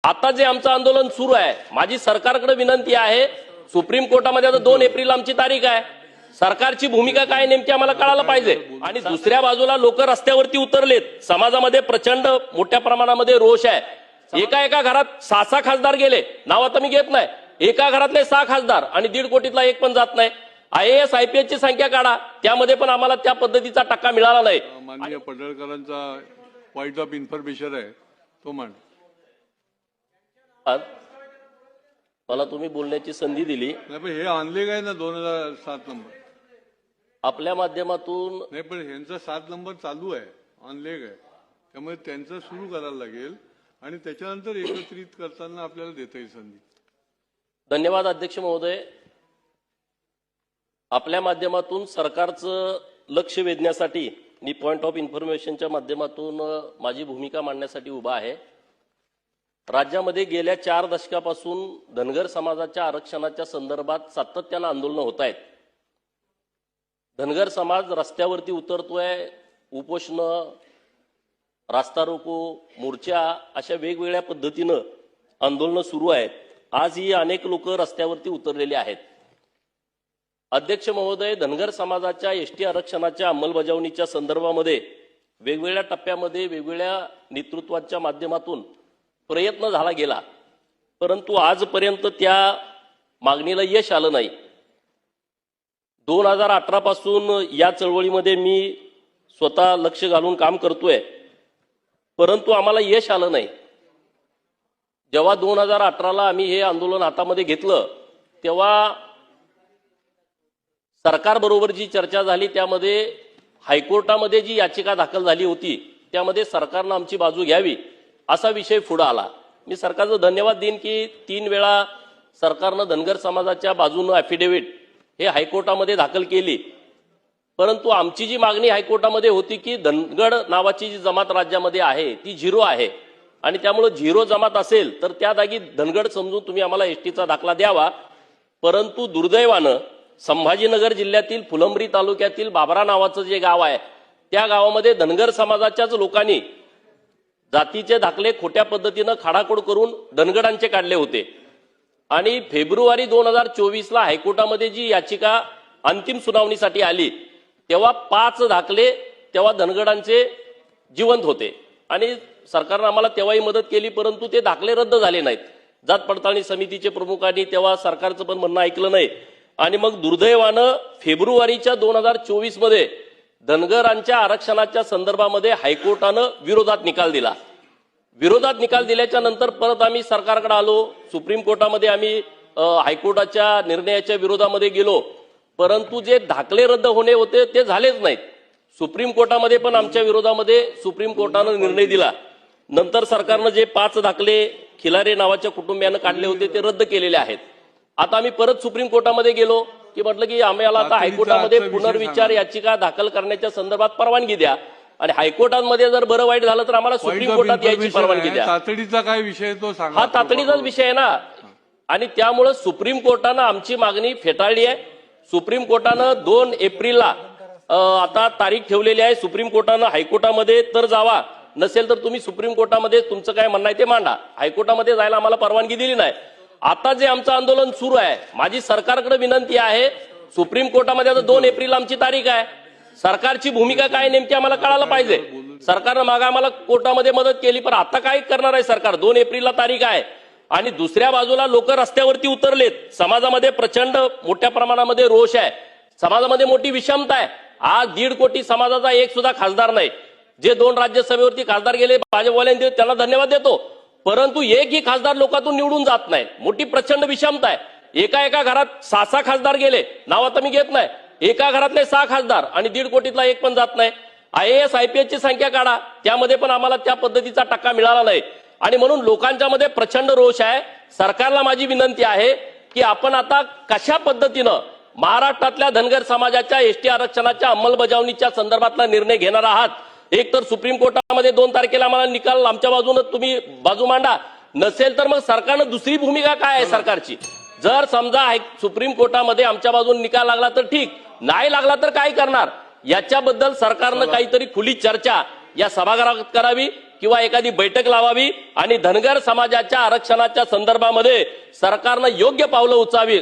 आता जे आमचं आंदोलन सुरू आहे, माझी सरकारकडे विनंती आहे, सुप्रीम कोर्टामध्ये आता 2 एप्रिल आमची तारीख आहे, सरकारची भूमिका काय नेमकी आम्हाला कळायला पाहिजे। आणि दुसऱ्या बाजूला लोक रस्त्यावरती उतरलेत, समाजामध्ये प्रचंड मोठ्या प्रमाणामध्ये रोष आहे। एका घरात 6 खासदार गेले, नाव आता मी घेत नाही, एका घरातले 6 खासदार आणि 1.5 कोटीतला एक पण जात नाही। IAS IPS ची संख्या काढा, त्यामध्ये पण आम्हाला त्या पद्धतीचा टक्का मिळाला नाही। माननीय पडळकरांचा पॉइंट ऑफ इन्फॉर्मेशन आहे तो मान मला तुम्ही बोलण्याची संधी दिली। हे ऑनलाईन आहे ना 2007 नंबर आपल्या माध्यमातून नाही, पण ह्यांचा 7 नंबर चालू आहे, ऑनलाईन आहे, त्यामुळे त्यांचं सुरू करायला लागेल आणि त्याच्यानंतर एकत्रित करताना आपल्याला देता येईल संधी। धन्यवाद अध्यक्ष महोदय। आपल्या माध्यमातून सरकारचं लक्ष वेधण्यासाठी मी पॉइंट ऑफ इन्फॉर्मेशनच्या माध्यमातून माझी भूमिका मांडण्यासाठी उभा आहे। राज्यामध्ये गेल्या 4 दशकापासून धनगर समाजाच्या आरक्षणाच्या संदर्भात सातत्यानं आंदोलनं होत आहेत। धनगर समाज रस्त्यावरती उतरतोय, उपोषण, रास्ता रोको, मोर्चा अशा वेगवेगळ्या पद्धतीनं आंदोलनं सुरू आहेत। आजही अनेक लोक रस्त्यावरती उतरलेले आहेत। अध्यक्ष महोदय, धनगर समाजाच्या ST आरक्षणाच्या अंमलबजावणीच्या संदर्भामध्ये वेगवेगळ्या टप्प्यामध्ये वेगवेगळ्या नेतृत्वाच्या माध्यमातून प्रयत्न झाला गेला, परंतु आजपर्यंत त्या मागणीला यश आलं नाही। 2018 पासून या चळवळीमध्ये मी स्वतः लक्ष घालून काम करतोय, परंतु आम्हाला यश आलं नाही। जेव्हा 2018ला आम्ही हे आंदोलन हातामध्ये घेतलं, तेव्हा सरकारबरोबर जी चर्चा झाली त्यामध्ये हायकोर्टामध्ये जी याचिका दाखल झाली होती त्यामध्ये सरकारनं आमची बाजू घ्यावी असा विषय पुढे आला। मी सरकारचा धन्यवाद देईन की 3 वेळा सरकारनं धनगर समाजाच्या बाजूने ॲफिडेव्हिट हे हायकोर्टामध्ये दाखल केली, परंतु आमची जी मागणी हायकोर्टामध्ये होती की धनगड नावाची जी जमात राज्यामध्ये आहे ती 0 आहे आणि त्यामुळे 0 जमात असेल तर त्या जागी धनगड समजून तुम्ही आम्हाला STचा दाखला द्यावा। परंतु दुर्दैवानं संभाजीनगर जिल्ह्यातील फुलंब्री तालुक्यातील बाबरा नावाचं जे गाव आहे त्या गावामध्ये धनगर समाजाच्याच लोकांनी जातीचे दाखले खोट्या पद्धतीनं खाडाखोड करून धनगडांचे काढले होते आणि फेब्रुवारी 2024ला हायकोर्टामध्ये जी याचिका अंतिम सुनावणीसाठी आली तेव्हा 5 दाखले तेव्हा धनगडांचे जिवंत होते आणि सरकारने आम्हाला तेव्हाही मदत केली, परंतु ते दाखले रद्द झाले नाहीत। जात पडताळणी समितीचे प्रमुखांनी तेव्हा सरकारचं पण म्हणणं ऐकलं नाही आणि मग दुर्दैवानं फेब्रुवारीच्या 2024 मध्ये धनगरांच्या आरक्षणाच्या संदर्भामध्ये हायकोर्टानं विरोधात निकाल दिला। विरोधात निकाल दिल्याच्या नंतर परत आम्ही सरकारकडे आलो, सुप्रीम कोर्टामध्ये आम्ही हायकोर्टाच्या निर्णयाच्या विरोधामध्ये गेलो, परंतु जे दाखले रद्द होणे होते ते झालेच नाहीत। सुप्रीम कोर्टामध्ये पण आमच्या विरोधामध्ये सुप्रीम कोर्टानं निर्णय दिला। नंतर सरकारनं जे 5 दाखले खिलारे नावाच्या कुटुंबियानं काढले होते ते रद्द केलेले आहेत। आता आम्ही परत सुप्रीम कोर्टामध्ये गेलो की म्हटलं की आम्हाला आता हायकोर्टामध्ये पुनर्विचार याचिका दाखल करण्याच्या संदर्भात परवानगी द्या आणि हायकोर्टामध्ये जर बरं वाईट झालं तर आम्हाला सुप्रीम कोर्टात यायची परवानगी द्या। तातडीचा काय विषय तो सांगा। हा तातडीचाच विषय आहे ना आणि त्यामुळे सुप्रीम कोर्टानं आमची मागणी फेटाळली आहे। सुप्रीम कोर्टानं 2 एप्रिलला आता तारीख ठेवलेली आहे। सुप्रीम कोर्टानं हायकोर्टामध्ये तर जावा, नसेल तर तुम्ही सुप्रीम कोर्टामध्ये तुमचं काय म्हणणं आहे ते मांडा। हायकोर्टामध्ये जायला आम्हाला परवानगी दिली नाही। आता जे आमचं आंदोलन सुरू आहे, माझी सरकारकडे विनंती आहे, सुप्रीम कोर्टामध्ये आता 2 एप्रिल आमची तारीख आहे, सरकारची भूमिका काय नेमकी आम्हाला कळायला पाहिजे। सरकारनं मागे आम्हाला कोर्टामध्ये मदत केली, पण आता काय करणार आहे सरकार? 2 एप्रिलला तारीख आहे आणि दुसऱ्या बाजूला लोक रस्त्यावरती उतरलेत, समाजामध्ये प्रचंड मोठ्या प्रमाणामध्ये रोष आहे, समाजामध्ये मोठी विषमता आहे। आज 1.5 कोटी समाजाचा एक सुद्धा खासदार नाही। जे 2 राज्यसभेवरती खासदार गेले भाजपवाल्यांनी त्यांना धन्यवाद देतो, परंतु एकही खासदार लोकांतून निवडून जात नाही। मोठी प्रचंड विषमता आहे। एका घरात 6 खासदार गेले, नाव आता मी घेत नाही, एका घरातले 6 खासदार आणि 1.5 कोटीतला एक पण जात नाही। IAS IPS ची संख्या काढा, त्यामध्ये पण आम्हाला त्या पद्धतीचा टक्का मिळाला नाही आणि म्हणून लोकांच्या मध्ये प्रचंड रोष आहे। सरकारला माझी विनंती आहे की आपण आता कशा पद्धतीनं महाराष्ट्रातल्या धनगर समाजाच्या ST आरक्षणाच्या अंमलबजावणीच्या संदर्भातला निर्णय घेणार आहात। एक तर सुप्रीम कोर्टामध्ये 2 तारखेला आम्हाला निकाल आमच्या बाजूने तुम्ही बाजू मांडा, नसेल तर मग सरकारनं दुसरी भूमिका काय आहे सरकारची? जर समजा सुप्रीम कोर्टामध्ये आमच्या बाजूने निकाल लागला तर ठीक, नाही लागला तर काय करणार? याच्याबद्दल सरकारनं काहीतरी खुली चर्चा या सभागृहात करावी किंवा एखादी बैठक लावावी आणि धनगर समाजाच्या आरक्षणाच्या संदर्भामध्ये सरकारनं योग्य पावलं उचलावी